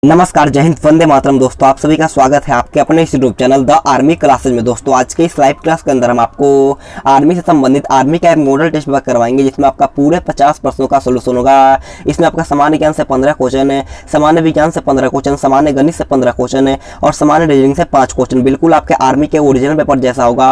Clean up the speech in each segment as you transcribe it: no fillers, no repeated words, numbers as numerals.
नमस्कार, जय हिंद, वंदे मातरम। दोस्तों आप सभी का स्वागत है आपके अपने इस YouTube channel the army classes में। दोस्तों आज के इस लाइव क्लास के अंदर हम आपको आर्मी से संबंधित आर्मी का एक मॉडल टेस्ट पेपर करवाएंगे, जिसमें आपका पूरे 50 प्रश्नों का सोल्यूशन होगा। इसमें आपका सामान्य ज्ञान से 15 क्वेश्चन है, सामान्य विज्ञान से 15 क्वेश्चन, सामान्य गणित से 15 क्वेश्चन है और सामान्य रीजनिंग से 5 क्वेश्चन। बिल्कुल आपके आर्मी के ओरिजिनल पेपर जैसा होगा।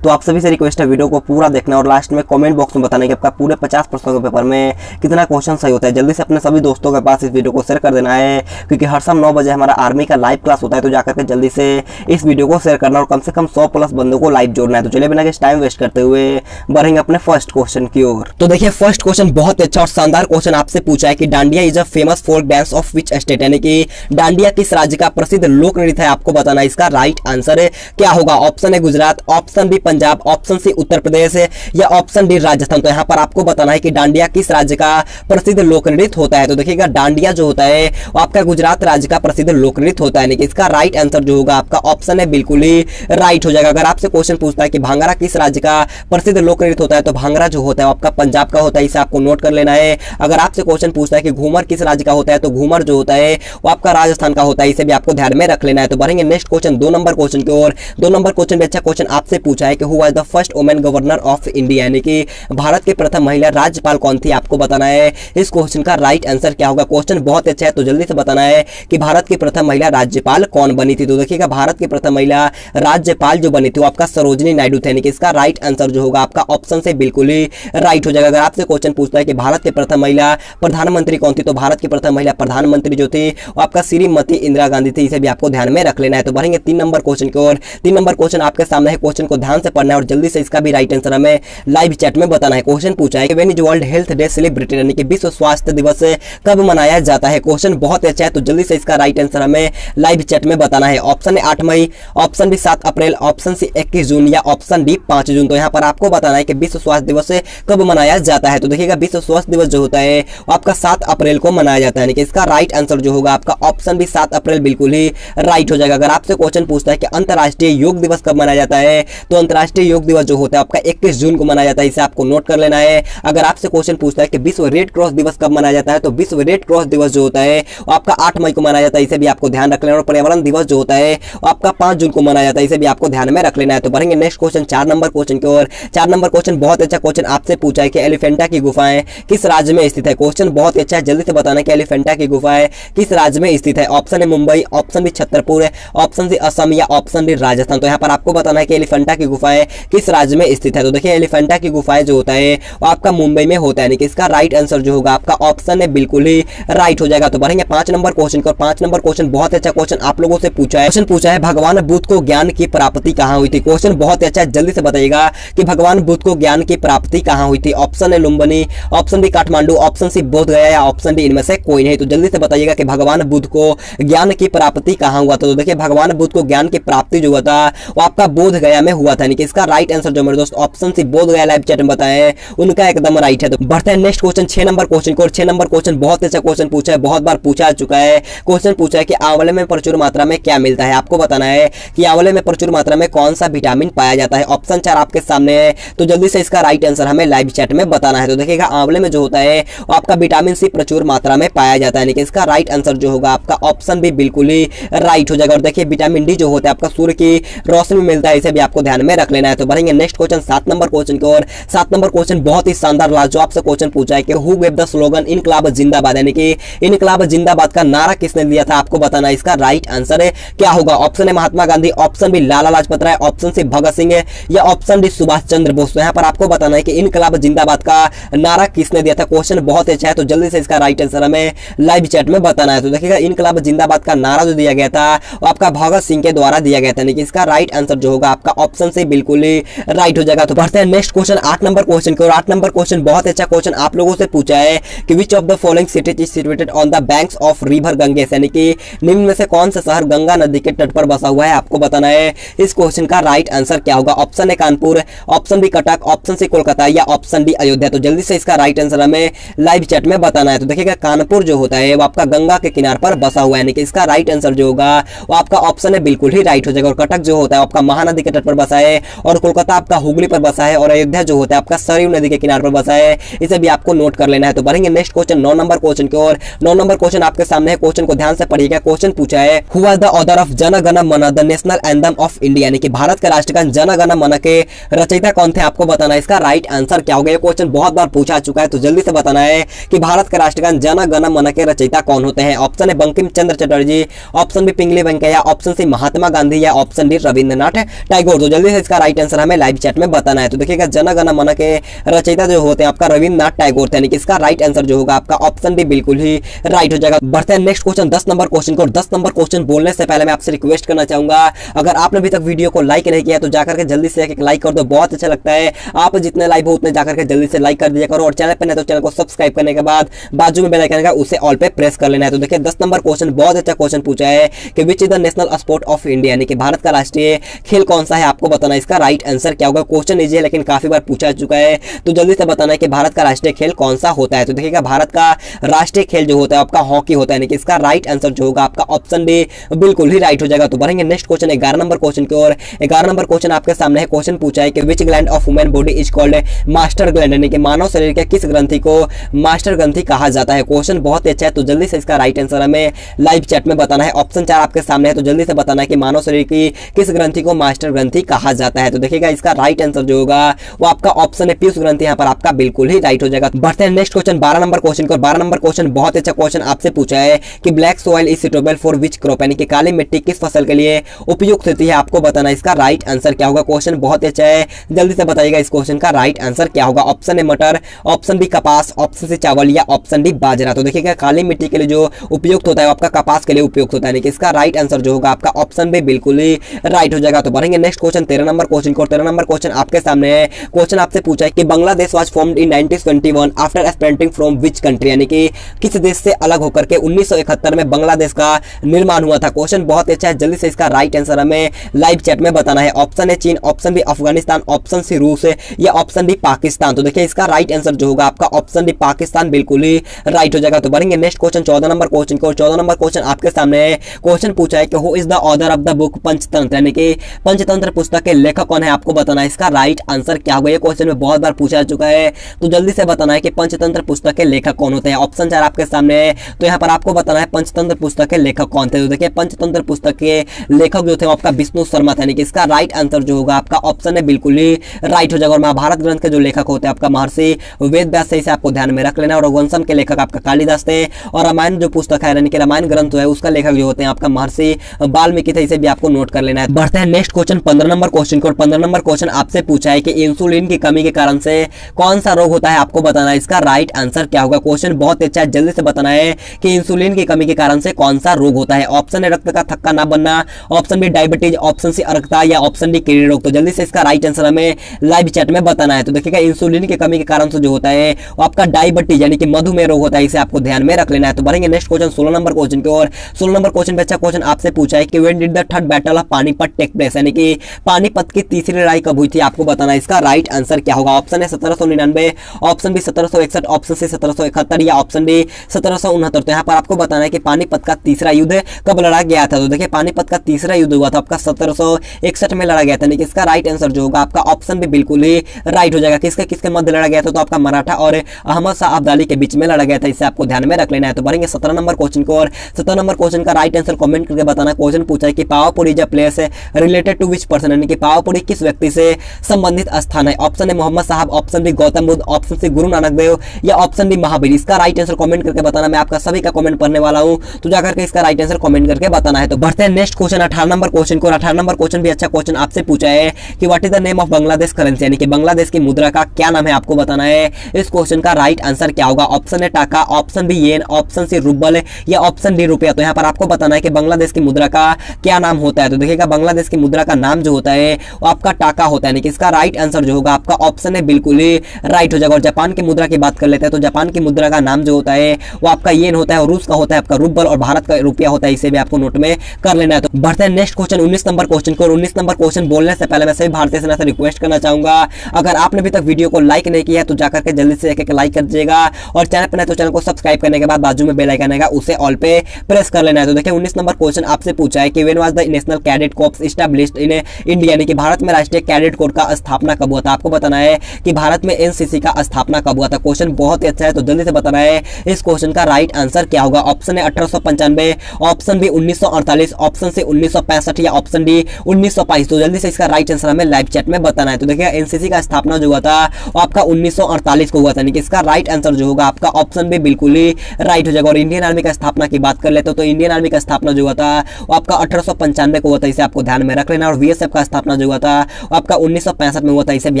तो आप सभी से रिक्वेस्ट है वीडियो को पूरा देखना और लास्ट में कॉमेंट बॉक्स में बताने कि आपका पूरे 50 प्रश्नों के पेपर में कितना क्वेश्चन सही होता है। जल्दी से अपने सभी दोस्तों के पास इस वीडियो को शेयर कर देना है, क्योंकि हर शाम 9 बजे हमारा आर्मी का लाइव क्लास होता है। तो जाकर के जल्दी से इस वीडियो को शेयर करना और कम से कम 100 प्लस बंदों को लाइव जोड़ना है। तो चलिए बिना किसी टाइम वेस्ट करते हुए बढ़ेंगे अपने फर्स्ट क्वेश्चन की ओर। तो देखिए फर्स्ट क्वेश्चन बहुत अच्छा और शानदार क्वेश्चन आपसे पूछा है कि dandiya is a famous folk dance of which state, यानी कि डांडिया किस राज्य का प्रसिद्ध लोक नृत्य है। आपको बताना है इसका राइट आंसर है क्या होगा। ऑप्शन है Gujarat, option B Punjab, option C Uttar Pradesh है या ऑप्शन डी राजस्थान। तो यहाँ पर आपको बताना है कि डांडिया किस राज्य का प्रसिद्ध लोक नृत्य होता है। तो देखिएगा डांडिया जो होता है वो आपका गुजरात राज्य का प्रसिद्ध लोक नृत्य होता है, यानी कि इसका राइट आंसर जो होगा आपका ऑप्शन है बिल्कुल ही राइट हो जाएगा। अगर आपसे क्वेश्चन पूछता है कि भांगड़ा किस राज्य का प्रसिद्ध लोक नृत्य होता है, तो भांगड़ा जो होता है आपका पंजाब का होता है, इसे आपको नोट कर लेना है। अगर आपसे क्वेश्चन पूछता है कि घूमर किस राज्य का होता है, तो घूमर जो होता है वो आपका राजस्थान का होता है, इसे भी आपको ध्यान में रख लेना है। तो बढ़ेंगे नेक्स्ट क्वेश्चन 2 नंबर क्वेश्चन की ओर। 2 नंबर क्वेश्चन में अच्छा क्वेश्चन आपसे पूछा है कि who was the first women governor of India, यानी कि भारत के प्रथम महिला राज्यपाल कौन थी। आपको बताना है इस क्वेश्चन का राइट आंसर क्या होगा। क्वेश्चन बहुत अच्छा है, तो जल्दी से बताना है कि भारत की प्रथम महिला राज्यपाल कौन बनी थी। तो देखिएगा भारत की प्रथम महिला राज्यपाल जो बनी थी वो आपका सरोजिनी नायडू थे, यानी कि इसका राइट आंसर जो होगा आपका ऑप्शन से बिल्कुल ही राइट हो जाएगा। अगर आपसे क्वेश्चन पूछता है कि भारत के प्रथम महिला प्रधानमंत्री कौन थी, तो भारत की प्रथम महिला प्रधानमंत्री जो थी वो आपका श्रीमती इंदिरा गांधी थी, इसे भी आपको ध्यान में रख लेना है। तो बढ़ेंगे 3 नंबर क्वेश्चन की ओर। 3 नंबर क्वेश्चन आपके सामने है, क्वेश्चन को ध्यान से पढ़ना है और जल्दी से इसका भी राइट आंसर हमें लाइव चैट में बताना है। क्वेश्चन पूछा है कि when is world health day celebrated, यानी कि विश्व स्वास्थ्य दिवस कब मनाया जाता है। क्वेश्चन बहुत अच्छा है, तो जल्दी से इसका राइट आंसर हमें लाइव चैट में बताना है। ऑप्शन है 8 मई, ऑप्शन बी 7 अप्रैल, ऑप्शन सी 21 जून या ऑप्शन डी 5 जून। तो यहाँ पर आपको बताना है कि विश्व स्वास्थ्य दिवस कब मनाया जाता है। तो देखिएगा विश्व स्वास्थ्य दिवस जो होता है वो आपका 7 अप्रैल को मनाया जाता है, यानी कि इसका राइट आंसर जो होगा आपका ऑप्शन बी 7 अप्रैल बिल्कुल ही राइट हो जाएगा। अगर आपसे क्वेश्चन पूछता है कि अंतर्राष्ट्रीय योग दिवस कब मनाया जाता है, तो अंतर्राष्ट्रीय योग दिवस जो होता है आपका 21 जून को मनाया जाता है, इसे आपको नोट कर लेना है। अगर आपसे क्वेश्चन पूछता है कि विश्व रेड क्रॉस दिवस कब मनाया जाता है, तो विश्व रेड क्रॉस दिवस जो होता है वो आपका 8 मई को मनाया जाता है, इसे भी आपको ध्यान रख लेना। और पर्यावरण दिवस जो होता है वो आपका 5 जून को मनाया जाता है, इसे भी आपको ध्यान में रख लेना है। तो बढ़ेंगे नेक्स्ट क्वेश्चन 4 नंबर क्वेश्चन की ओर। 4 नंबर क्वेश्चन बहुत अच्छा क्वेश्चन आपसे पूछा है कि एलिफेंटा की गुफाएं किस राज्य में स्थित है। क्वेश्चन बहुत अच्छा है, जल्दी से बताना कि एलिफेंटा की गुफाएं किस राज्य में स्थित है। ऑप्शन है मुंबई, ऑप्शन बी छतरपुर है, ऑप्शन सी असम या ऑप्शन डी राजस्थान। तो यहाँ पर आपको बताना है कि एलिफेंटा की गुफाएं किस राज्य में स्थित है। तो देखिए एलिफेंटा की गुफाएं जो होता है वो आपका मुंबई में होता है, यानी कि इसका राइट आंसर जो होगा आपका ऑप्शन है बिल्कुल ही राइट हो जाएगा। तो बढ़ेंगे 5 नंबर क्वेश्चन को। 5 नंबर क्वेश्चन बहुत अच्छा क्वेश्चन आप लोगों से पूछा है। क्वेश्चन पूछा है भगवान बुद्ध को ज्ञान की प्राप्ति कहाँ हुई थी। क्वेश्चन बहुत अच्छा है, जल्दी से बताइएगा कि भगवान बुद्ध को ज्ञान की प्राप्ति कहाँ हुई थी। ऑप्शन है Lumbini, option B Kathmandu, option C Bodh Gaya या ऑप्शन डी इनमें से कोई नहीं। तो जल्दी से बताइएगा कि भगवान बुद्ध को ज्ञान की प्राप्ति कहाँ हुआ था। तो देखिए भगवान बुद्ध को ज्ञान की प्राप्ति जो हुआ था वो आपका बोध गया में हुआ था, यानी कि इसका राइट आंसर जो मेरे दोस्त ऑप्शन सी बोध गया लाइव चैट में बताए उनका एकदम राइट है। तो बढ़ते हैं नेक्स्ट क्वेश्चन 6 नंबर क्वेश्चन को। और 6 नंबर क्वेश्चन बहुत अच्छा क्वेश्चन पूछा है, बहुत बार पूछा चुका है। क्वेश्चन पूछा है कि आंवले में प्रचुर मात्रा में क्या मिलता है। आपको बताना है कि आंवले में प्रचुर मात्रा में कौन सा विटामिन पाया जाता है। ऑप्शन 4 आपके सामने है, तो जल्दी से इसका राइट आंसर हमें लाइव चैट में बताना है। तो देखिएगा आंवले में जो होता है वो आपका विटामिन सी प्रचुर मात्रा में पाया जाता है, यानी कि इसका राइट आंसर जो होगा आपका ऑप्शन भी बिल्कुल ही राइट हो जाएगा। और देखिए विटामिन डी जो होता है आपका सूर्य की रोशनी में मिलता है, इसे भी आपको ध्यान में रख लेना है। तो बढ़ेंगे नेक्स्ट क्वेश्चन 7 नंबर क्वेश्चन की ओर। 7 नंबर क्वेश्चन बहुत ही शानदार लाजवाब से क्वेश्चन पूछा है कि हु गेव द स्लोगन इनकलाब जिंदाबाद, यानी कि इनकलाब जिंदाबाद का नारा किसने दिया था। आपको बताना है इसका राइट आंसर है क्या होगा। ऑप्शन है Mahatma Gandhi, option B Lala Lajpat Rai, option C Bhagat Singh है या ऑप्शन डी सुभाष चंद्र बोस। तो यहाँ पर आपको बताना है कि इनकलाब जिंदाबाद का नारा किसने दिया था। क्वेश्चन बहुत अच्छा है, तो जल्दी से इसका राइट आंसर हमें लाइव चैट में बताना है। तो देखिएगा इनकलाब जिंदाबाद का नारा जो दिया गया था वो आपका भगत सिंह के द्वारा दिया गया था, यानी कि इसका राइट आंसर जो होगा आपका ऑप्शन से बिल्कुल ही राइट हो जाएगा। तो बढ़ते हैं नेक्स्ट क्वेश्चन 8 नंबर क्वेश्चन की ओर। 8 नंबर क्वेश्चन बहुत अच्छा क्वेश्चन आप लोगों से पूछा है कि which of the following cities is situated on the banks of river Ganges, यानी कि निम्न में से कौन सा शहर गंगा नदी के तट पर बसा हुआ है। आपको बताना है इस क्वेश्चन का राइट आंसर क्या होगा। ऑप्शन है Kanpur, option B Cuttack, option C Kolkata या ऑप्शन डी अयोध्या। तो जल्दी से इसका राइट आंसर हमें लाइव चैट में बताना है। तो देखिएगा कानपुर जो होता है वो आपका गंगा के किनारे पर बसा हुआ है, यानी कि इसका राइट आंसर जो होगा वो आपका ऑप्शन है बिल्कुल ही राइट हो जाएगा। और कटक जो होता है आपका महानदी के तट पर बसा है और कोलकाता आपका हुगली पर बसा है और अयोध्या जो होता है आपका सरयू नदी के किनारे पर बसा है, इसे भी आपको नोट कर लेना है। तो बढ़ेंगे नेक्स्ट क्वेश्चन 9 नंबर क्वेश्चन की ओर। 9 नंबर क्वेश्चन आपके सामने है। क्वेश्चन को ध्यान से पढ़िएगा। क्वेश्चन पूछा है who was the author of Jana Gana मन the national anthem of India, यानी कि भारत का राष्ट्रगान जन गण मन के रचयिता कौन थे, आपको बताना है इसका राइट आंसर क्या होगा। ये क्वेश्चन बहुत बार पूछा चुका है, तो जल्दी से बताना है कि भारत का राष्ट्रगान जन गण मन के रचयिता कौन होते हैं। ऑप्शन है बंकिम चंद्र चटर्जी, ऑप्शन बी पिंगली वेंकैया, ऑप्शन सी महात्मा गांधी या ऑप्शन डी रविंद्रनाथ टैगोर। तो जल्दी से इसका राइट आंसर हमें लाइव चैट में बताना है। तो देखिएगा जन गण मन के रचयिता जो होते हैं आपका रविंद्रनाथ टैगोर थे, यानी कि इसका राइट आंसर जो होगा आपका ऑप्शन डी बिल्कुल ही राइट हो जाएगा। बढ़ते हैं नेक्स्ट क्वेश्चन 10 नंबर क्वेश्चन को। 10 नंबर क्वेश्चन बोलने से पहले मैं आपसे रिक्वेस्ट करना चाहूंगा, अगर आपने अभी तक वीडियो को लाइक नहीं किया तो जाकर के जल्दी से एक लाइक कर दो, बहुत अच्छा लगता है। आप जितने लाइव हो उतने जाकर के जल्दी से लाइक कर दिया करो, और चैनल पर नहीं तो चैनल को सब्सक्राइब करने के बाद बाजू में बेल आइकन का उसे ऑल पे प्रेस कर लेना है। तो देखिए 10 नंबर क्वेश्चन बहुत अच्छा क्वेश्चन पूछा है कि which is the national sport of India, यानी कि भारत का राष्ट्रीय खेल कौन सा है, आपको बताना है इसका राइट आंसर क्या होगा। क्वेश्चन इजी है लेकिन काफी बार पूछा चुका है, तो जल्दी से बताना है कि भारत का राष्ट्रीय खेल कौन सा होता है। तो देखिएगा भारत का राष्ट्रीय खेल जो होता है आपका हॉकी होता है, यानी कि इसका राइट आंसर जो होगा आपका ऑप्शन डी बिल्कुल ही राइट हो जाएगा। तो बढ़ेंगे नेक्स्ट क्वेश्चन 11 नंबर क्वेश्चन की ओर। 11 नंबर क्वेश्चन आपके सामने है। क्वेश्चन पूछा है कि विच gland of women body is called master gland, यानी कि मानव शरीर के किस ग्रंथि को मास्टर ग्रंथि कहा जाता है। क्वेश्चन बहुत अच्छा है, तो जल्दी से इसका राइट आंसर हमें लाइव चैट में बताना है। ऑप्शन 4 आपके सामने है, तो जल्दी से बताना है कि मानव शरीर की किस ग्रंथि को मास्टर ग्रंथि कहा जाता है। तो देखिएगा इसका राइट आंसर जो होगा वो आपका ऑप्शन है पीयूष ग्रंथि, यहाँ पर आपका बिल्कुल ही राइट हो जाएगा। बढ़ते हैं नेक्स्ट क्वेश्चन 12 नंबर क्वेश्चन को। 12 नंबर क्वेश्चन बहुत अच्छा क्वेश्चन आपसे पूछा है कि black soil is suitable for which crop, यानी कि काली मिट्टी किस फसल के लिए उपयुक्त होती है, आपको बताना है इसका राइट आंसर क्या होगा। क्वेश्चन बहुत अच्छा है, जल्दी से बताइएगा इस क्वेश्चन का राइट आंसर क्या होगा। ऑप्शन है मटर, ऑप्शन बी कपास, ऑप्शन सी चावल या ऑप्शन डी बाजरा। तो देखिएगा काली मिट्टी के लिए जो उपयुक्त होता है आपका कपास के लिए उपयुक्त होता है, यानी कि इसका राइट आंसर जो होगा आपका ऑप्शन बी बिल्कुल ही राइट हो जाएगा। तो बढ़ेंगे नेक्स्ट क्वेश्चन 13 नंबर क्वेश्चन को। 13 नंबर क्वेश्चन आपके सामने है। क्वेश्चन आपसे पूछा है कि Bangladesh was formed in 1921 after splitting from which country, यानी कि किस देश से अलग होकर के 1971 में बांग्लादेश का निर्माण हुआ था। क्वेश्चन बहुत अच्छा है, जल्दी से इसका राइट आंसर हमें लाइव चैट में बताना है। ऑप्शन है चीन, option B Afghanistan, option C रूस या ऑप्शन डी पाकिस्तान। तो देखिए इसका राइट आंसर जो होगा आपका ऑप्शन डी पाकिस्तान बिल्कुल ही राइट हो जाएगा। तो बढ़ेंगे नेक्स्ट क्वेश्चन 14 नंबर क्वेश्चन को। 14 नंबर क्वेश्चन आपके सामने है। क्वेश्चन पूछा है कि who is the author of the book Panchatantra, यानी कि पंचतंत्र पुस्तक के लेखक कौन है, आपको बताना है इसका राइट आंसर क्या होगा। ये क्वेश्चन में बहुत बार पूछा चुका है, तो जल्दी से बताना है कि पंचतंत्र पुस्तक के लेखक कौन होते हैं। ऑप्शन 4 आपके सामने है, तो यहाँ पर आपको बताना है पंचतंत्र पुस्तक के लेखक कौन थे। तो देखिए पंचतंत्र पुस्तक के लेखक जो थे आपका विष्णु शर्मा था, यानी कि इसका राइट आंसर जो होगा आपका ऑप्शन है बिल्कुल ही राइट हो जाएगा। और महाभारत ग्रंथ के जो लेखक होते हैं आपका महर्षि वेद व्यास, से इसे आपको ध्यान में रख लेना। और रघुवंशम के लेखक आपका कालिदास थे, और रामायण जो पुस्तक है यानी कि रामायण ग्रंथ जो है उसका लेखक जो होते हैं आपका महर्षि वाल्मीकि थे, इसे भी आपको नोट कर लेना है। बढ़ते हैं नेक्स्ट क्वेश्चन 15 नंबर क्वेश्चन को। 15 नंबर क्वेश्चन आपसे पूछा है कि इंसुलिन की कमी के कारण से कौन सा रोग होता है, आपको बताना है इसका राइट आंसर क्या होगा। क्वेश्चन बहुत अच्छा है, जल्दी से बताना है कि इंसुलिन की कमी के कारण से कौन सा रोग होता है। ऑप्शन है रक्त का थक्का ना बनना, option B diabetes, option C अर्कता या ऑप्शन डी किडनी रोग। तो जल्दी से इसका राइट आंसर हमें लाइव चैट में बताना है। तो देखिएगा इंसुलिन की कमी के कारण से जो होता है वो आपका डायबिटीज यानी कि मधुमेह रोग होता है, इसे आपको ध्यान में रख लेना है। तो बढ़ेंगे नेक्स्ट क्वेश्चन 16 नंबर क्वेश्चन की ओर। 16 नंबर क्वेश्चन पे अच्छा क्वेश्चन आपसे पूछा है कि when did the third battle of Panipat take place, यानी कि पानीपत की तीसरी लड़ाई कब हुई थी, आपको बताना है इसका राइट आंसर क्या होगा। ऑप्शन है 1799, ऑप्शन बी 1761, ऑप्शन सी 1771 या ऑप्शन डी 1769। तो यहाँ पर आपको बताना है कि पानीपत का तीसरा युद्ध कब लड़ा गया था। तो देखिए पानीपत का तीसरा युद्ध हुआ था आपका 1761 में लड़ा गया था, यानी कि इसका राइट आंसर जो होगा आपका ऑप्शन भी बिल्कुल ही राइट हो जाएगा। किसके किसके मध्य लड़ा गया था, तो आपका मराठा और अहमद शाह अब्दाली के बीच में लड़ा गया था, इसे आपको ध्यान में रख लेना है। तो बढ़ेंगे 17 नंबर क्वेश्चन को, और 17 नंबर क्वेश्चन का राइट आंसर कमेंट करके बताना। क्वेश्चन पूछा है कि Pawapuri is a place related to which person, यानी कि पावापुरी किस व्यक्ति से संबंधित स्थान है। ऑप्शन है Mohammad Sahab, option B Gautam Buddha, option C Guru Nanak देव या ऑप्शन डी महावीर। इसका राइट आंसर कमेंट करके बताना। मैं आपका सभी का कमेंट पढ़ने वाला हूं, तो जाकर के इसका राइट आंसर कमेंट करके बताना है। तो बढ़ते हैं नेक्स्ट क्वेश्चन 18 नंबर क्वेश्चन को। 18 नंबर क्वेश्चन भी अच्छा क्वेश्चन आपसे पूछा है कि what is the name of Bangladesh currency, यानी कि बांग्लादेश की मुद्रा का क्या नाम है, आपको बताना है। इस क्वेश्चन का राइट आंसर क्या होगा। ऑप्शन है टाका, ऑप्शन बी येन, ऑप्शन सी रूबल या ऑप्शन डी रुपया। तो यहाँ पर आपको बताना है कि बांग्लादेश की मुद्रा का क्या नाम होता है। तो देखिएगा बांग्लादेश की मुद्रा का नाम जो होता है वो आपका टाका होता है, यानी कि इसका राइट आंसर जो होगा आपका ऑप्शन है बिल्कुल ही राइट हो जाएगा। और जापान की मुद्रा की बात कर लेते हैं, तो जापान की मुद्रा का नाम जो होता है वो आपका येन होता है, और रूस का होता है आपका रूबल, और भारत का रुपया होता है, इसे भी आपको नोट में कर लेना है। तो बढ़ते हैं नेक्स्ट क्वेश्चन 19 नंबर क्वेश्चन को। 19 नंबर क्वेश्चन बोलने से पहले मैं सभी भारतीय सेना से रिक्वेस्ट करना चाहूंगा, अगर आपने अभी तक वीडियो को लाइक नहीं किया है तो जाकर के जल्दी से एक लाइक कर दीजिएगा, और चैनल पर नहीं तो चैनल को सब्सक्राइब करने के बाद बाजू में बेल आइकन आएगा उसे ऑल पे प्रेस कर लेना है। तो देखिए 19 नंबर क्वेश्चन आपसे पूछा है कि when was the national cadet corps established in India, यानी कि भारत में राष्ट्रीय कैडेट कोर का स्थापना कब हुआ था। आपको बताना है कि भारत में एनसीसी का स्थापना कब हुआ था। क्वेश्चन बहुत ही अच्छा है, तो जल्दी से बताना है इस क्वेश्चन का राइट आंसर क्या होगा। ऑप्शन है 1895, ऑप्शन बी 1948, ऑप्शन सी 1965 या ऑप्शन डी 1922। तो जल्दी से इसका राइट आंसर हमें लाइव चैट में बताना है। तो देखिए एनसीसी का स्थापना जो हुआ था वो आपका 1948 को हुआ था, यानी कि इसका राइट आंसर जो होगा आपका ऑप्शन बी बिल्कुल ही राइट हो जाएगा। और इंडियन आर्मी का स्थापना की बात कर लेते हो तो इंडियन आर्मी का स्थापना जो हुआ था वो आपका 1895 को हुआ था, इसे आपको ध्यान में रख लेना। और बीएसएफ का स्थापना जो हुआ था वो आपका 1965 में हुआ था, इसे भी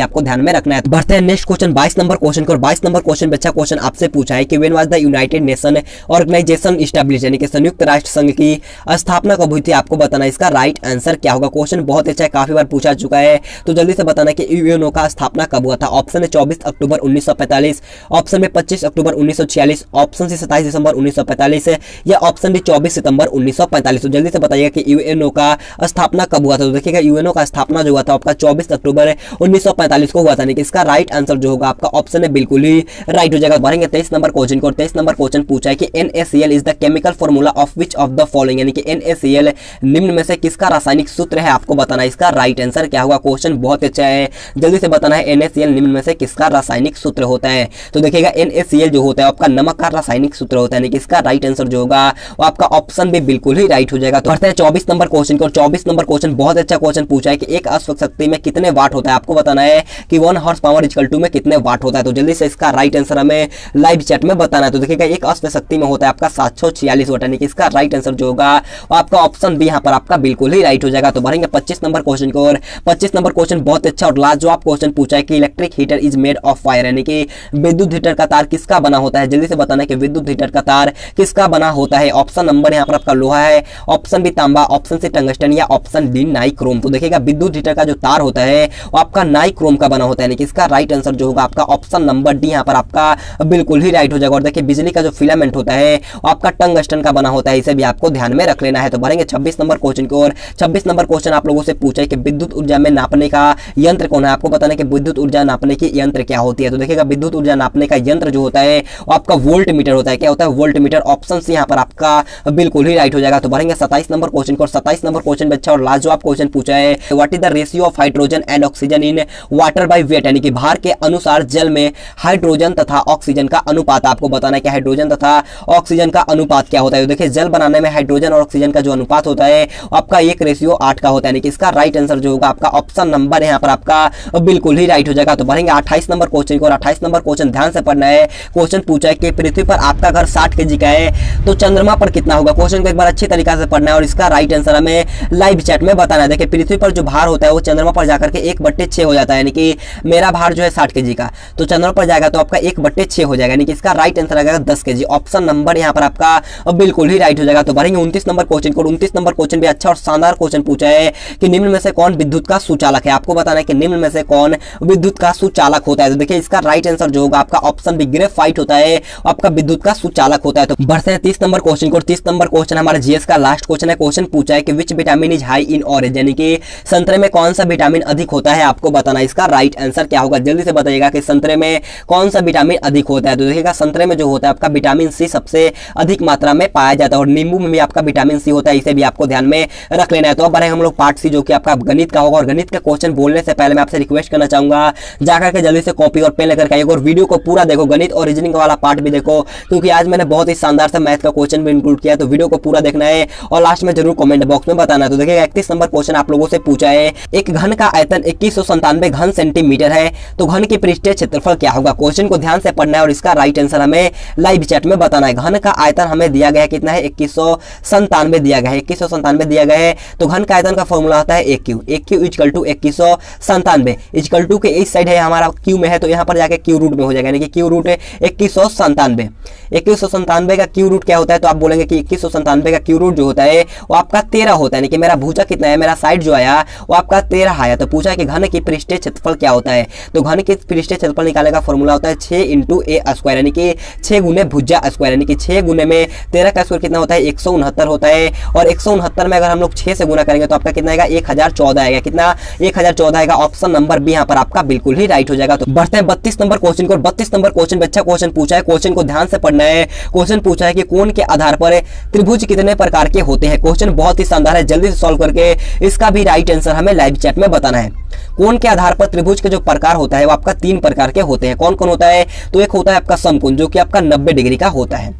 आपको ध्यान में रखना है। बढ़ते हैं नेक्स्ट क्वेश्चन 22 नंबर क्वेश्चन को। 22 नंबर क्वेश्चन में अच्छा क्वेश्चन आपसे पूछा है कि when was the united nation organisation established, यानी कि संयुक्त राष्ट्र संघ की स्थापना कब हुई थी, आपको बताना है। इसका राइट आंसर क्या होगा। क्वेश्चन बहुत अच्छा है, काफी बार पूछा चुका है, तो जल्दी से बताना कि यूएनओ का स्थापना कब हुआ था। ऑप्शन है 24 अक्टूबर 1945, ऑप्शन में 25 अक्टूबर 1946, ऑप्शन सी 27 दिसंबर 1945 या ऑप्शन डी 24 सितंबर 1945। तो जल्दी से बताइएगा कि यूएनओ का स्थापना कब हुआ था। तो देखिएगा यूएनओ का स्थापना जो हुआ था आपका 24 अक्टूबर 1945 को हुआ था, यानी कि इसका राइट आंसर जो होगा आपका ऑप्शन है बिल्कुल ही राइट हो जाएगा। बढ़ेंगे 23 नंबर क्वेश्चन को। 23 नंबर क्वेश्चन पूछा है कि NaCl is the chemical formula of which of the following, यानी कि NaCl निम्न में से किसका रासायनिक सूत्र है, आपको बताना है। इसका राइट आंसर क्या होगा। क्वेश्चन बहुत अच्छा है, जल्दी से बताना है NaCl निम्न में से किसका रासायनिक सूत्र होता है। तो देखिएगा NaCl जो होता है आपका नमक का रासायनिक सूत्र होता है, यानी कि इसका राइट आंसर जो होगा वो आपका ऑप्शन भी बिल्कुल ही राइट हो जाएगा। तो बढ़ते हैं 24 नंबर क्वेश्चन को। 24 नंबर क्वेश्चन बहुत अच्छा क्वेश्चन पूछा है कि एक अश्व शक्ति में कितने वाट होता है, आपको बताना है कि 1 हॉर्स पावर इक्वल टू में कितने वाट होता है। तो जल्दी से इसका राइट आंसर हमें लाइव चैट में बताना है। तो देखिएगा एक अश्व शक्ति में होता है आपका 746 वाट, यानी कि इसका राइट आंसर जो होगा वो आपका ऑप्शन बी यहाँ पर आपका बिल्कुल ही राइट हो जाएगा। तो बढ़ेंगे 25 नंबर क्वेश्चन को। और 25 नंबर क्वेश्चन बहुत अच्छा और लाजवाब क्वेश्चन पूछा है कि electric heater is made of fire, यानी कि विद्युत हीटर का तार किसका बना होता है। जल्दी से बताना है कि विद्युत हीटर का तार किसका बना होता है। ऑप्शन नंबर यहाँ पर आपका लोहा है, ऑप्शन बी तांबा, ऑप्शन सी टंगस्टन या ऑप्शन डी नाइक्रोम। तो देखिएगा विद्युत हीटर का जो तार होता है वो आपका नाइक्रोम का बना होता है, यानी कि इसका राइट आंसर जो होगा आपका ऑप्शन नंबर डी यहाँ पर आपका बिल्कुल ही राइट हो जाएगा। और देखिए बिजली का जो फिलामेंट होता है वो आपका टंगस्टन का बना होता है, इसे भी आपको ध्यान में रख लेना है। तो बढ़ेंगे 26 नंबर क्वेश्चन को। और 26 नंबर क्वेश्चन आप लोगों से पूछा है कि विद्युत ऊर्जा में नापने का यंत्र कौन है, आपको बताना है कि विद्युत ऊर्जा नापने की यंत्र क्या होती है। तो देखिएगा विद्युत ऊर्जा नापने का यंत्र जो होता है वो आपका वोल्ट मीटर होता है। क्या होता है, वोल्ट मीटर। ऑप्शन सी यहाँ पर आपका बिल्कुल ही राइट हो जाएगा। तो बढ़ेंगे 27 नंबर क्वेश्चन को। 27 नंबर क्वेश्चन में अच्छा और लाजवाब क्वेश्चन पूछा है what is the ratio of hydrogen and oxygen in water by weight, यानी कि भार के अनुसार जल में हाइड्रोजन तथा ऑक्सीजन का अनुपात। आपको बताना है कि हाइड्रोजन तथा ऑक्सीजन का अनुपात क्या होता है। देखिए जल बनाने में हाइड्रोजन और ऑक्सीजन का जो अनुपात होता है आपका 1:8 का होता है, यानी कि इसका राइट आंसर जो होगा आपका ऑप्शन नंबर यहाँ पर आपका बिल्कुल ही राइट हो जाएगा। तो बढ़ेंगे 28 नंबर क्वेश्चन को। और 28 नंबर क्वेश्चन ध्यान से पढ़ना है। क्वेश्चन पूछा है कि पृथ्वी पर आपका घर 60 kg का है तो चंद्रमा पर कितना होगा। क्वेश्चन को एक बार अच्छी तरीके से पढ़ना है और इसका राइट आंसर हमें लाइव चैट में बताना है। देखिए पृथ्वी पर जो भार होता है वो चंद्रमा पर जाकर के 1/6 हो जाता है, यानी कि मेरा भार जो है 60 kg का, तो चंद्रमा पर जाएगा तो आपका 1/6 हो जाएगा, यानी कि इसका राइट आंसर आएगा 10 kg। ऑप्शन नंबर यहाँ पर आपका बिल्कुल ही राइट हो जाएगा। तो बढ़ेंगे 29 नंबर क्वेश्चन को। 29 नंबर क्वेश्चन भी अच्छा और शानदार क्वेश्चन पूछा है कि निम्न में से कौन विद्युत का सुचालक है। आपको बताना है कि निम्न में से कौन विद्युत का सुचालक होता है। तो देखिए इसका राइट आंसर जो होगा आपका ऑप्शन बी ग्रेफाइट होता है, आपका विद्युत का सुचालक होता है। तो बढ़ते हैं 30 नंबर क्वेश्चन को। 30 नंबर क्वेश्चन हमारा जीएस का लास्ट क्वेश्चन है। क्वेश्चन पूछा है कि which vitamin is high in orange, यानी कि संतरे में कौन सा विटामिन अधिक होता है। आपको बताना है इसका राइट आंसर क्या होगा। जल्दी से बताइएगा कि संतरे में कौन सा विटामिन अधिक होता है। तो देखिएगा संतरे में जो होता है आपका विटामिन सी सबसे अधिक मात्रा में पाया जाता है और नींबू में भी आपका विटामिन सी होता है, इसे भी आपको ध्यान में रख लेना है। तो अब बढ़े हम लोग पार्ट सी जो कि आपका गणित का होगा। और गणित के क्वेश्चन बोलने से पहले मैं आपसे रिक्वेस्ट करना चाहूंगा जाकर के जल्दी से कॉपी और पेन लेकर के आइएगा और वीडियो को पूरा देखो, गणित और रीजनिंग वाला पार्ट भी देखो, क्योंकि आज मैंने बहुत ही शानदार से मैथ का क्वेश्चन भी इंक्लूड किया। तो वीडियो को पूरा देखना है और लास्ट में जरूर कमेंट बॉक्स में बताना है। तो देखिएगा 31 नंबर क्वेश्चन आप लोगों से पूछा है एक घन का आयतन 2197 घन सेंटीमीटर है तो घन की पृष्ठीय क्षेत्रफल क्या होगा। क्वेश्चन को ध्यान से पढ़ना है और इसका राइट आंसर हमें लाइव चैट में बताना है। घन का आयतन हमें दिया गया है कितना है, 2197 दिया गया है, 2197 दिया गया है। तो घन का आयतन का फॉर्मूला होता है AQ equal to 2197 equal to के इस साइड है हमारा Q में है तो यहाँ पर जाके Q रूट में हो जाएगा, यानी कि Q रूट है 2197 का Q रूट क्या होता है। तो आप बोलेंगे कि 2197 का Q रूट जो होता है वो आपका 13 होता है, यानी कि मेरा भुजा कितना है, मेरा साइड जो आया वो आपका 13 आया। तो पूछा है कि घन की पृष्ठीय क्षेत्रफल क्या होता है। तो घन की पृष्ठीय क्षेत्रफल निकालने का फॉर्मूला होता है 6 × a², यानी कि 6 गुने भुजा स्क्वायर, यानी कि 6 गुने में 13 का स्क्वायर कितना होता है 169 होता है। और 169 में अगर हम लोग 6 से गुना करेंगे तो आपका कितना आएगा 1014 आएगा। कितना 1014 आएगा। ऑप्शन नंबर बी यहाँ पर आपका बिल्कुल ही राइट हो जाएगा। तो बढ़ते हैं 32 नंबर क्वेश्चन को। 32 नंबर क्वेश्चन में अच्छा क्वेश्चन पूछा है। क्वेश्चन को ध्यान से पढ़ना है। क्वेश्चन पूछा है कि कोण के आधार पर त्रिभुज कितने प्रकार के होते हैं। क्वेश्चन बहुत ही शानदार है, जल्दी से सॉल्व करके इसका भी राइट आंसर हमें लाइव चैट में बताना है। कोण के आधार पर त्रिभुज के जो प्रकार होता है वो आपका 3 प्रकार के होते हैं। कौन कौन होता है। तो एक होता है आपका समकोण जो कि आपका 90 डिग्री का होता है।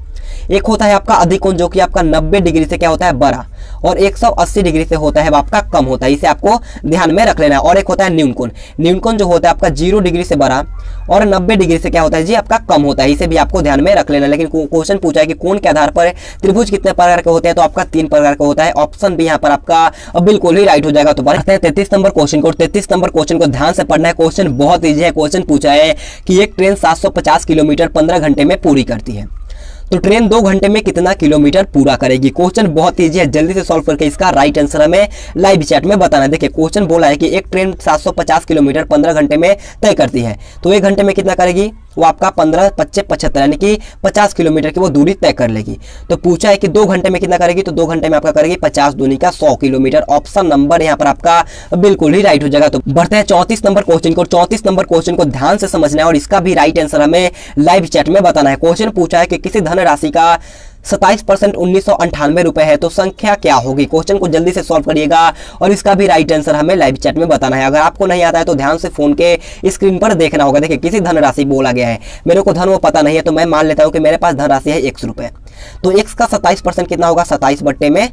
एक होता है आपका अधिकोण जो कि आपका 90 डिग्री से क्या होता है बड़ा, और 180 डिग्री से होता है वो आपका कम होता है, इसे आपको ध्यान में रख लेना है। और एक होता है न्यून कोण, न्यून कोण जो होता है आपका 0 डिग्री से बड़ा और 90 डिग्री से क्या होता है जी आपका कम होता है, इसे भी आपको ध्यान में रख लेना। लेकिन क्वेश्चन पूछा है कि कोण के आधार पर त्रिभुज कितने प्रकार के होते हैं, तो आपका 3 प्रकार का होता है। ऑप्शन भी यहाँ पर आपका बिल्कुल ही राइट हो जाएगा। तो बढ़ते हैं 33 नंबर क्वेश्चन को। 33 नंबर क्वेश्चन को ध्यान से पढ़ना है, क्वेश्चन बहुत ईजी है। क्वेश्चन पूछा है कि एक ट्रेन 750 किलोमीटर 15 घंटे में पूरी करती है, तो ट्रेन 2 घंटे में कितना किलोमीटर पूरा करेगी। क्वेश्चन बहुत ईजी है, जल्दी से सॉल्व करके इसका राइट आंसर हमें लाइव चैट में बताना है। देखिए क्वेश्चन बोला है कि एक ट्रेन 750 किलोमीटर 15 घंटे में तय करती है, तो 1 घंटे में कितना करेगी, वो आपका 15 25 75 यानी कि 50 किलोमीटर की वो दूरी तय कर लेगी। तो पूछा है कि 2 घंटे में कितना करेगी, तो 2 घंटे में आपका करेगी 50 दूनी का 100 किलोमीटर। ऑप्शन नंबर यहाँ पर आपका बिल्कुल ही राइट हो जाएगा। तो बढ़ते हैं 34 नंबर क्वेश्चन को। 34 नंबर क्वेश्चन को ध्यान से समझना है और इसका भी राइट आंसर हमें लाइव चैट में बताना है। क्वेश्चन पूछा है कि किसी धनराशि का 27% 1998 रुपए है, तो संख्या क्या होगी। क्वेश्चन को जल्दी से सॉल्व करिएगा और इसका भी राइट आंसर हमें लाइव चैट में बताना है। अगर आपको नहीं आता है तो ध्यान से फोन के स्क्रीन पर देखना होगा। देखिए किसी धनराशि बोला गया है, मेरे को धन वो पता नहीं है, तो मैं मान लेता हूं कि मेरे पास धनराशि है 100 रुपए, तो x का 27% कितना होगा, 27 बट्टे में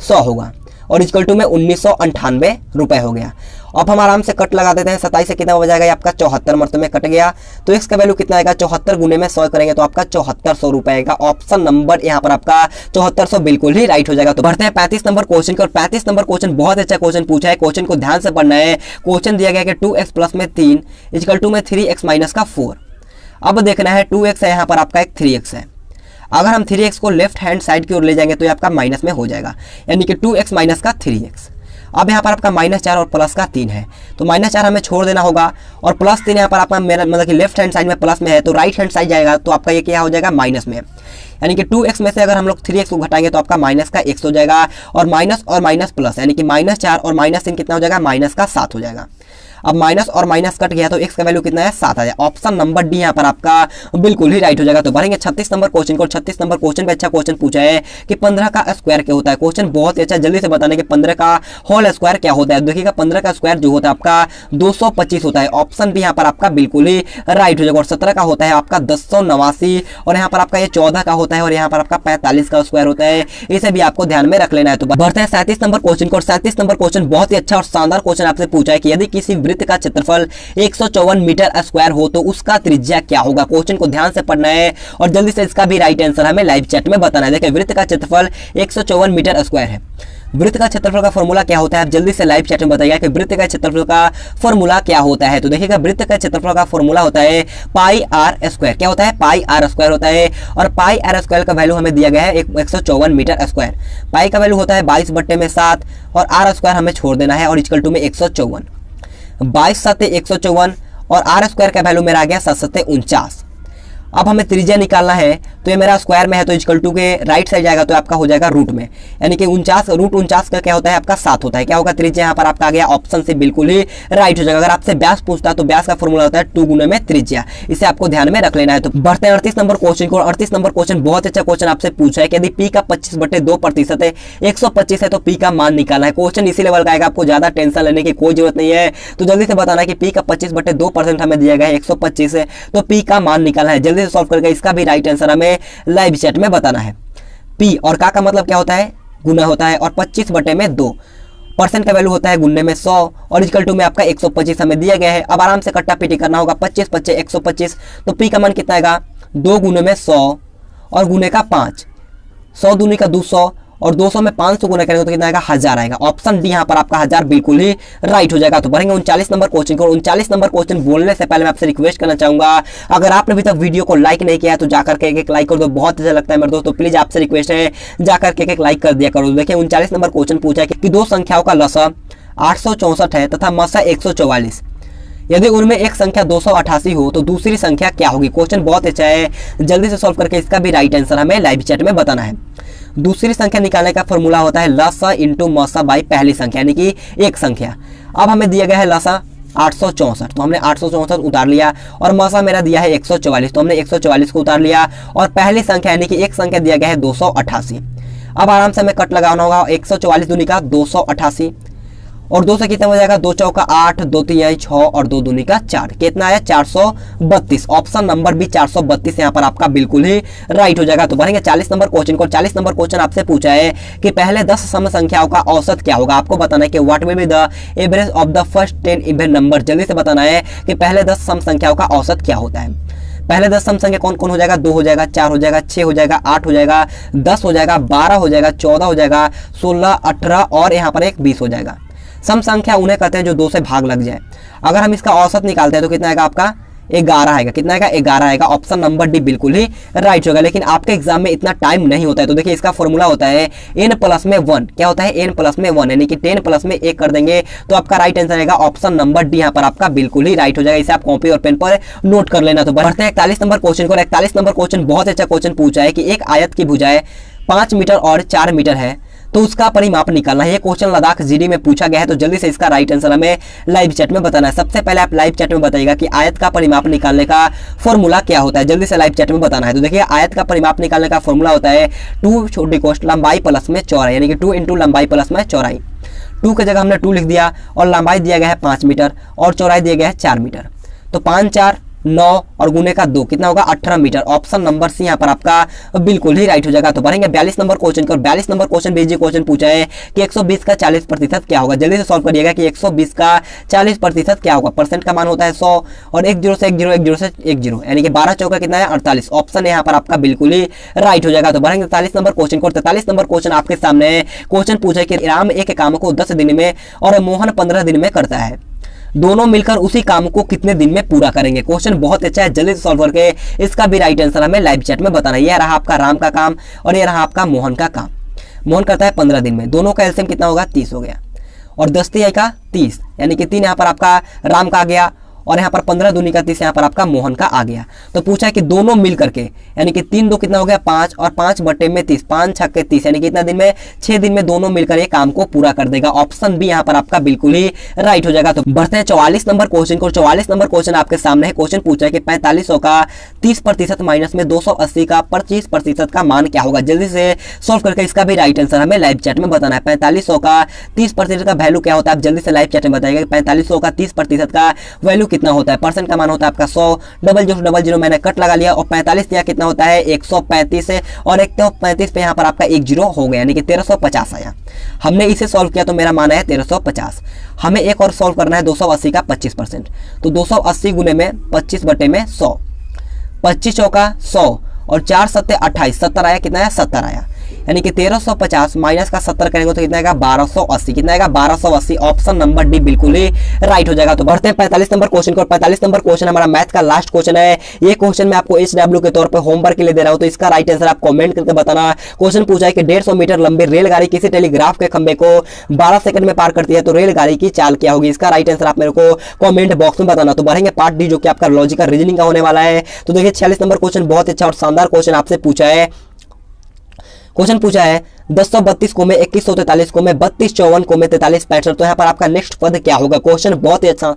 100 होगा, और इक्वल टू में 1998 रुपए हो गया। अब हम आराम से कट लगा देते हैं। 27 से कितना हो जाएगा, आपका 74 मतलब में कट गया, तो x का वैल्यू कितना आएगा, 74 गुने में 100 करेंगे तो आपका 7400 रुपए आएगा। ऑप्शन नंबर यहाँ पर आपका 7400 बिल्कुल ही राइट हो जाएगा। तो बढ़ते हैं 35 नंबर क्वेश्चन का। 35 नंबर क्वेश्चन बहुत अच्छा क्वेश्चन पूछा है, क्वेश्चन को ध्यान से पढ़ना है। क्वेश्चन दिया गया कि 2x प्लस में 3 इक्वल टू में 3x माइनस का 4। अब देखना है 2x है, यहाँ पर आपका एक 3x है। अगर हम 3x को लेफ्ट हैंड साइड की ओर ले जाएंगे तो ये आपका माइनस में हो जाएगा, यानी कि 2x माइनस का 3x। अब यहाँ पर आपका -4 और प्लस का 3 है, तो -4 हमें छोड़ देना होगा, और +3 यहाँ पर आपका मेरा मतलब कि लेफ्ट हैंड साइड में प्लस में है, तो राइट हैंड साइड जाएगा तो आपका ये क्या हो जाएगा, माइनस में। यानी कि 2x में से अगर हम लोग 3x को घटाएंगे तो आपका माइनस का x हो जाएगा, और माइनस और माइनस प्लस, यानी कि -4 और -3 कितना हो जाएगा, माइनस का 7 हो जाएगा। अब माइनस और माइनस कट गया तो x का वैल्यू कितना है, 7 आ जाए। ऑप्शन नंबर डी यहाँ पर आपका बिल्कुल ही राइट हो जाएगा। तो बढ़ेंगे 36 नंबर क्वेश्चन को। 36 नंबर क्वेश्चन पे अच्छा क्वेश्चन पूछा है कि 15 का स्क्वायर क्या होता है। क्वेश्चन बहुत ही अच्छा, जल्दी से बताने कि 15 का होल स्क्वायर क्या होता है। देखिएगा 15 का स्क्वायर जो होता है आपका 225 होता है। ऑप्शन भी यहाँ पर आपका बिल्कुल ही राइट हो जाएगा। और 17 का होता है आपका 1089, और यहाँ पर आपका ये 14 का होता है, और यहाँ पर आपका 45 का स्क्वायर होता है। इसे भी आपको ध्यान में रख लेना है। तो बढ़ते हैं 37 नंबर क्वेश्चन को। 37 नंबर क्वेश्चन बहुत ही अच्छा और शानदार क्वेश्चन आपसे पूछा है कि यदि किसी वृत्त का क्षेत्रफल 154 मीटर स्क्वायर हो तो उसका त्रिज्या क्या होगा। क्वेश्चन को ध्यान से पढ़ना है और जल्दी से इसका भी राइट आंसर हमें लाइव चैट में बताना है। देखिए वृत्त का क्षेत्रफल 154 मीटर स्क्वायर है। वृत्त का क्षेत्रफल का फॉर्मूला क्या होता है, आप जल्दी से लाइव चैट में बताइए कि वृत्त का क्षेत्रफल का फॉर्मूला क्या होता है। तो देखिएगा वृत्त का क्षेत्रफल का फॉर्मूला होता है पाई आर स्क्वायर। क्या होता है, पाई आर स्क्वायर होता है, और पाई आर स्क्वायर का वैल्यू हमें दिया गया है 154 मीटर स्क्वायर। पाई का वैल्यू होता है 22/7, और आर स्क्वायर हमें छोड़ देना है, और इक्वल टू में 154। 22 7 154, और आर स्क्वायर का वैल्यू मेरा आ गया 7 7 49। अब हमें त्रिज्या निकालना है, तो ये मेरा स्क्वायर में है तो इक्वल टू के राइट साइड जाएगा तो आपका हो जाएगा रूट में, यानी कि 49 रूट 49 का क्या होता है आपका 7 होता है। क्या होगा, त्रिज्या यहाँ पर आपका आ गया। ऑप्शन से बिल्कुल ही राइट हो जाएगा। अगर आपसे व्यास पूछता है तो व्यास का फॉर्मूला होता है 2 गुने में त्रिज्या, इसे आपको ध्यान में रख लेना है। तो बढ़ते हैं 38 नंबर क्वेश्चन को। 38 नंबर क्वेश्चन बहुत अच्छा क्वेश्चन आपसे पूछा है कि यदि पी का 25/2% है, 125 है, तो पी का मान निकालना है। क्वेश्चन इसी लेवल का आएगा, आपको ज्यादा टेंशन लेने की कोई जरूरत नहीं है। तो जल्दी से बताना है कि पी का 25/2% हमें दिया गया है 125 है, तो पी का मान निकालना है। जल्दी से सॉल्व करके इसका भी राइट आंसर हमें लाइव चैट में बताना है। पी और का मतलब क्या होता है, गुना होता है, और 25/2 परसेंट का वैल्यू होता है गुन्ने में 100, और इक्वल टू में आपका 125 हमें दिया गया है। अब आराम से कट्टा पीटी करना होगा, 25 25 125, तो पी का मान कितना आएगा, 2 गुने में 100 और गुने का 5, 100 दूनी का 200, और 200 में 500 गुना करेंगे तो कितना आएगा, 1000 आएगा। ऑप्शन डी यहाँ पर आपका 1000 बिल्कुल ही राइट हो जाएगा। तो बढ़ेंगे 39 नंबर क्वेश्चन को। 39 नंबर क्वेश्चन बोलने से पहले मैं आपसे रिक्वेस्ट करना चाहूंगा, अगर आपने अभी तक वीडियो को लाइक नहीं किया है तो जाकर के एक लाइक कर दो, बहुत अच्छा लगता है मेरे दोस्तों। प्लीज आपसे रिक्वेस्ट है जाकर के एक लाइक कर दिया करो। देखिए 39 नंबर क्वेश्चन पूछा है कि दो संख्याओं का लसा 864 है तथा मसा 144, यदि उनमें एक संख्या 288 हो तो दूसरी संख्या क्या होगी। क्वेश्चन बहुत अच्छा है, जल्दी से सॉल्व करके इसका भी राइट आंसर हमें लाइव चैट में बताना है। दूसरी संख्या निकालने का फॉर्मूला होता है लसा इंटू मसा बाई पहली संख्या, यानी कि एक संख्या। अब हमें दिया गया है लसा 864, तो हमने 864 उतार लिया, और मसा मेरा दिया है 144, तो हमने 144 को उतार लिया, और पहली संख्या यानी कि एक संख्या दिया गया है 288। अब आराम से हमें कट लगाना होगा, 144 दूनी का 288, और 2 से कितना हो जाएगा, 2 चौका 8, 2 तिहाई 6 और 2 दूनी का 4, कितना आया 432। ऑप्शन नंबर भी 432 यहाँ पर आपका बिल्कुल ही राइट हो जाएगा। तो बढ़ेंगे 40 नंबर क्वेश्चन को। 40 नंबर क्वेश्चन आपसे पूछा है कि पहले 10 सम संख्याओं का औसत क्या होगा। आपको बताना है कि what will be the average of the first 10 even number. जल्दी से बताना है कि पहले 10 सम संख्याओं का औसत क्या होता है। पहले 10 सम संख्या कौन कौन हो जाएगा, 2 हो जाएगा, 4 हो जाएगा, 6 हो जाएगा, 8 हो जाएगा, 10 हो जाएगा, 12 हो जाएगा, 14 हो जाएगा, 16, 18 और यहाँ पर एक 20 हो जाएगा। सम संख्या उन्हें कहते हैं जो 2 से भाग लग जाए। अगर हम इसका औसत निकालते हैं तो कितना आएगा आपका, 11 आएगा। कितना आएगा, 11 आएगा। ऑप्शन नंबर डी बिल्कुल ही राइट होगा। लेकिन आपके एग्जाम में इतना टाइम नहीं होता है, तो देखिए इसका फॉर्मूला होता है n प्लस में 1। क्या होता है, n प्लस में 1, यानी कि 10 प्लस में 1 कर देंगे तो आपका राइट आंसर आएगा ऑप्शन नंबर डी। यहाँ पर आपका बिल्कुल ही राइट हो जाएगा। इसे आप कॉपी और पेन पर नोट कर लेना। तो बढ़ते हैं 41 नंबर क्वेश्चन को। 41 नंबर क्वेश्चन बहुत अच्छा क्वेश्चन पूछा है कि एक आयत की भुजाएं 5 मीटर और 4 मीटर है तो उसका परिमाप निकालना है। ये क्वेश्चन लद्दाख जीडी में पूछा गया है। तो जल्दी से इसका राइट आंसर हमें लाइव चैट में बताना है। सबसे पहले आप लाइव चैट में बताइएगा कि आयत का परिमाप निकालने का फॉर्मूला क्या होता है। जल्दी से लाइव चैट में बताना है। तो देखिए आयत का परिमाप निकालने का फॉर्मूला होता है 2 छोटी कोष्ठ लंबाई प्लस में चौड़ाई, यानी कि 2 इंटू लंबाई प्लस में चौड़ाई। 2 की जगह हमने 2 लिख दिया और लंबाई दिया गया है 5 मीटर और चौड़ाई दिया गया है 4 मीटर। तो 5 4 9 और गुने का 2 कितना होगा, 18 मीटर। ऑप्शन नंबर सी यहाँ पर आपका बिल्कुल ही राइट हो जाएगा। तो बढ़ेंगे 42 नंबर क्वेश्चन को। 42 नंबर क्वेश्चन बीजी क्वेश्चन पूछा है कि 120 का 40% क्या होगा। जल्दी से सॉल्व करिएगा कि 120 का 40% क्या होगा। परसेंट का मान होता है 100 और 1 0 से 1 0, 1 0 से 1 0, यानी कि 12 चौका कितना है 48। ऑप्शन यहाँ पर आपका बिल्कुल ही राइट हो जाएगा। तो बढ़ेंगे 43 नंबर क्वेश्चन को। 43 नंबर क्वेश्चन आपके सामने है। क्वेश्चन पूछा है कि राम एक काम को 10 दिन में और मोहन 15 दिन में करता है, दोनों मिलकर उसी काम को कितने दिन में पूरा करेंगे। क्वेश्चन बहुत अच्छा है। जल्दी से सॉल्व करके इसका भी राइट आंसर हमें लाइव चैट में बताना है। यह रहा आपका राम का काम और यह रहा आपका मोहन का काम। मोहन करता है 15 दिन में, दोनों का एलसीएम कितना होगा, 30 हो गया और 10 तिहाई का 30, यानी कि 3 यहाँ पर आपका राम का आ गया और यहाँ पर 15 दूनी का 30 यहाँ पर आपका मोहन का आ गया। तो पूछा है कि दोनों मिल करके, यानी कि 3 2 कितना हो गया 5 और 5 बटे में 30, 5 6 30, यानी कि कितना दिन में, 6 दिन में दोनों मिलकर ये काम को पूरा कर देगा। ऑप्शन बी यहाँ पर आपका बिल्कुल ही राइट हो जाएगा। तो बढ़ते हैं 44 नंबर क्वेश्चन को। 44 नंबर क्वेश्चन आपके सामने है। क्वेश्चन पूछा है कि 4500 का 30% माइनस में 280 का 25% का मान क्या होगा। जल्दी से सॉल्व करके इसका भी राइट आंसर हमें लाइव चैट में बताना है। 4500 का 30% का वैल्यू क्या होता है, आप जल्दी से लाइव चैट में बताइएगा। 4500 का 30% का वैल्यू कितना होता है। परसेंट का मान होता है आपका 100, 0000 मैंने कट लगा लिया और 45 यहाँ कितना होता है 135 और 135 पे यहाँ पर आपका 1 0 हो गया, यानी कि 1350 आया। हमने इसे सॉल्व किया तो मेरा मान है 1350। हमें एक और सॉल्व करना है 280 का 25%। तो 280 गुने में 25 बटे में 100, 25 चौका 100 और 4 सत्ते 28, 70 आया। कितना आया, 70 आया, यानी कि 1350 माइनस का 70 करेंगे तो कितना आएगा 1280। कितना आएगा 1280। ऑप्शन नंबर डी बिल्कुल ही राइट हो जाएगा। तो बढ़ते हैं 45 नंबर क्वेश्चन को। 45 नंबर क्वेश्चन हमारा मैथ का लास्ट क्वेश्चन है। ये क्वेश्चन मैं आपको HW के तौर पर होमवर्क के लिए दे रहा हूं, तो इसका राइट आंसर आप कमेंट करके बताना। क्वेश्चन पूछा है कि 150 मीटर लंबी रेलगाड़ी किसी टेलीग्राफ के खंभे को 12 सेकंड में पार करती है तो रेलगाड़ी की चाल क्या होगी। इसका राइट आंसर आप मेरे को कमेंट बॉक्स में बताना। तो बढ़ेंगे पार्ट डी, जो कि आपका लॉजिकल रीजनिंग का होने वाला है। तो देखिए 46 नंबर क्वेश्चन बहुत अच्छा और शानदार क्वेश्चन आपसे पूछा है। क्वेश्चन पूछा है 1032 को में 2143 को में 3254 को में 4365, तो यहाँ पर आपका नेक्स्ट पद क्या होगा। क्वेश्चन बहुत ही अच्छा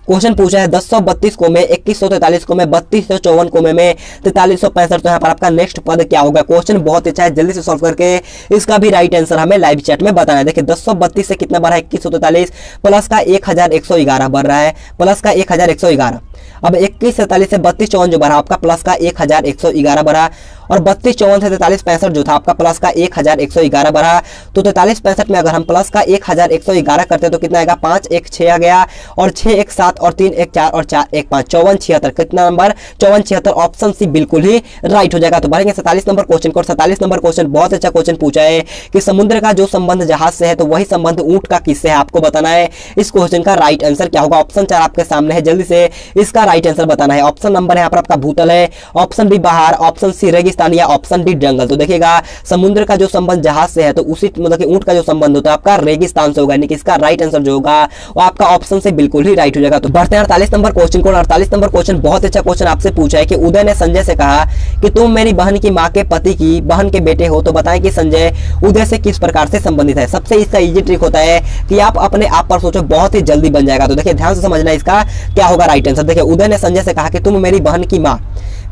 क्वेश्चन पूछा है 1032 को में 2143 को में 3254 को में 4365, तो यहाँ पर आपका नेक्स्ट पद क्या होगा। क्वेश्चन बहुत अच्छा है। जल्दी से सॉल्व करके इसका भी राइट आंसर हमें लाइव चैट में बताना है। देखिए 1032 से कितना बढ़ा है 2143 प्लस का 1111 बढ़ रहा है, प्लस का 1111। अब 2143 से 3254 जो बढ़ा आपका प्लस का 1111 बढ़ा और 3254 से 4365 जो था आपका प्लस का 1111 बढ़ा। तो 4365 में अगर हम प्लस का 1111 करते तो कितना आएगा 5 1 6 आ गया और 6 1 7 और 3 1 4 और 4 1 5, 54 76। कितना नंबर 54 76। ऑप्शन सी बिल्कुल ही राइट हो जाएगा। तो बढ़ेंगे 47 नंबर क्वेश्चन को। 47 नंबर क्वेश्चन बहुत अच्छा क्वेश्चन पूछा है कि समुद्र का जो संबंध जहाज से है तो वही संबंध ऊंट का किससे है, आपको बताना है। इस क्वेश्चन का राइट आंसर क्या होगा। ऑप्शन 4 आपके सामने है, जल्दी से इसका राइट आंसर बताना है। ऑप्शन नंबर यहाँ पर आपका भूतल है, ऑप्शन बी बाहर, ऑप्शन सी रेगिस्तान या ऑप्शन डी जंगल। तो देखिएगा समुद्र का जो संबंध जहाज से है तो उसी मतलब कि ऊंट का जो संबंध होता है आपका रेगिस्तान से होगा, यानी कि इसका राइट आंसर जो होगा वो आपका ऑप्शन से बिल्कुल ही राइट हो जाएगा। तो बढ़ते हैं 48 नंबर क्वेश्चन को। 48 नंबर क्वेश्चन बहुत अच्छा क्वेश्चन आपसे पूछा है कि उदय ने संजय से कहा कि तुम मेरी बहन की माँ के पति की बहन के बेटे हो, तो बताएं कि संजय उदय से किस प्रकार से संबंधित है। सबसे इसका इजी ट्रिक होता है कि आप अपने आप पर सोचो, बहुत ही जल्दी बन जाएगा। तो देखिए ध्यान से समझना इसका क्या होगा राइट आंसर। देखिए उदय ने संजय से कहा कि तुम मेरी बहन की माँ,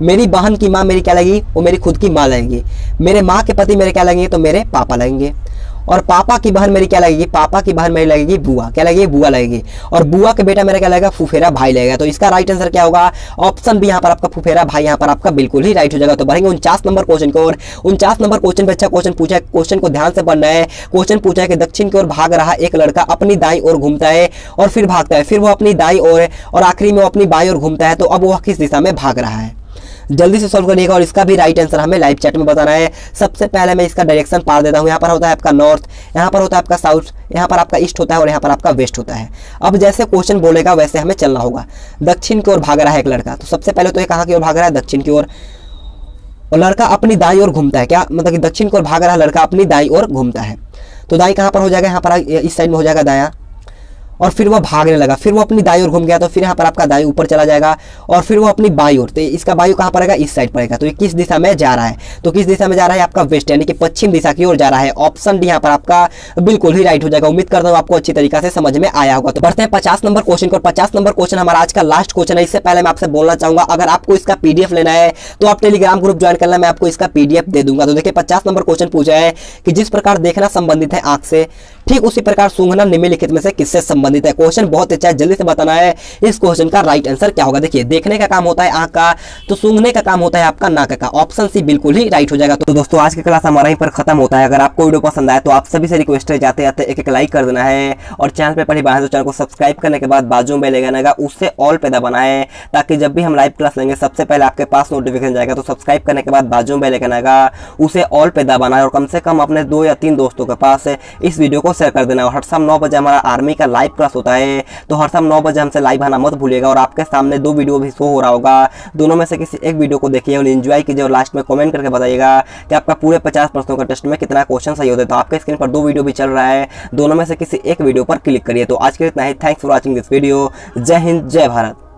मेरी बहन की माँ मेरी क्या लगेगी, वो मेरी खुद की माँ लगेगी। मेरे माँ के पति मेरे क्या लगेंगे, तो मेरे पापा लगेंगे। और पापा की बहन मेरी क्या लगेगी, पापा की बहन मेरी लगेगी बुआ, क्या लगेगी, बुआ लगेगी। और बुआ के बेटा मेरा क्या लगेगा, फुफेरा भाई लगेगा। तो इसका राइट आंसर क्या होगा, ऑप्शन बी यहाँ पर आपका फुफेरा भाई यहाँ पर आपका बिल्कुल ही राइट हो जाएगा। तो बढ़ेंगे 49 नंबर क्वेश्चन को, और 49 नंबर क्वेश्चन पे अच्छा क्वेश्चन पूछा है, क्वेश्चन को ध्यान से पढ़ना है। क्वेश्चन पूछा है कि दक्षिण की ओर भाग रहा एक लड़का अपनी दाई ओर घूमता है और फिर भागता है, फिर वो अपनी दाई ओर और आखिरी में वो अपनी बाई ओर घूमता है, तो अब वह किस दिशा में भाग रहा है। जल्दी से सॉल्व करिएगा और इसका भी राइट आंसर हमें लाइव चैट में बताना है। सबसे पहले मैं इसका डायरेक्शन पार देता हूँ। यहाँ पर होता है आपका नॉर्थ, यहाँ पर होता है आपका साउथ, यहाँ पर आपका ईस्ट होता है और यहाँ पर आपका वेस्ट होता है। अब जैसे क्वेश्चन बोलेगा वैसे हमें चलना होगा। दक्षिण की ओर भाग रहा है एक लड़का, तो सबसे पहले तो ये कहाँ की ओर भाग रहा है, दक्षिण की ओर, और लड़का अपनी दाई ओर घूमता है। क्या मतलब कि दक्षिण की ओर भाग रहा है लड़का, अपनी दाई ओर घूमता है। तो दाई कहाँ पर हो जाएगा, यहाँ पर इस साइड में हो जाएगा दायां, और फिर वो भागने लगा, फिर वो अपनी दाई ओर घूम गया, तो फिर यहाँ पर आपका दाई ऊपर चला जाएगा और फिर वो अपनी बाई ओर, तो इसका बाई कहाँ पड़ेगा, इस साइड पड़ेगा। तो ये किस दिशा में जा रहा है, तो किस दिशा में जा रहा है, आपका वेस्ट यानी कि पश्चिम दिशा की ओर जा रहा है। ऑप्शन डी यहाँ पर आपका बिल्कुल ही राइट हो जाएगा। उम्मीद करता हूँ आपको अच्छी तरीके से समझ में आया होगा। तो बढ़ते हैं 50 नंबर क्वेश्चन को। 50 नंबर क्वेश्चन हमारा आज का लास्ट क्वेश्चन है। इससे पहले मैं आपसे बोलना चाहूंगा, अगर आपको इसका पीडीएफ लेना है तो आप टेलीग्राम ग्रुप ज्वाइन करना, मैं आपको इसका पीडीएफ दे दूंगा। तो देखिए 50 नंबर क्वेश्चन पूछा है कि जिस प्रकार देखना संबंधित है आंख से, ठीक उसी प्रकार सूंघना निम्नलिखित में से किससे संबंधित है। क्वेश्चन बहुत अच्छा है, जल्दी से बताना है इस क्वेश्चन का राइट आंसर क्या होगा। देखिए देखने का काम होता है आंख का, तो सूंघने का काम होता है आपका नाक का। ऑप्शन सी बिल्कुल ही राइट हो जाएगा। तो दोस्तों आज की क्लास हमारा यहीं पर खत्म होता है। अगर आपको वीडियो पसंद आए तो आप सभी से रिक्वेस्ट है, जाते जाते एक लाइक कर देना है, और चैनल पे पहली बार है तो चैनल को सब्सक्राइब करने के बाद बाजू में बेल आइकन आएगा उससे ऑल पे दबाना है, ताकि जब भी हम लाइव क्लास लेंगे सबसे पहले आपके पास नोटिफिकेशन जाएगा। तो सब्सक्राइब करने के बाद बाजू में बेल आइकन आएगा उसे ऑल पे दबाना है, और कम से कम अपने 2 या 3 दोस्तों के पास इस वीडियो को शेयर कर देना। और हर शाम 9 बजे हमारा आर्मी का लाइव क्लास होता है, तो हर शाम 9 बजे हमसे लाइव आना मत भूलिएगा। और आपके सामने 2 वीडियो भी शो हो रहा होगा, दोनों में से किसी एक वीडियो को देखिए और एंजॉय कीजिए, और लास्ट में कमेंट करके बताइएगा कि आपका पूरे 50 प्रश्नों का टेस्ट में कितना क्वेश्चन सही होता है। तो आपके स्क्रीन पर 2 वीडियो भी चल रहा है, दोनों में से किसी एक वीडियो पर क्लिक करिए। तो आज के लिए इतना ही। Thanks for watching this video. जय हिंद, जय भारत।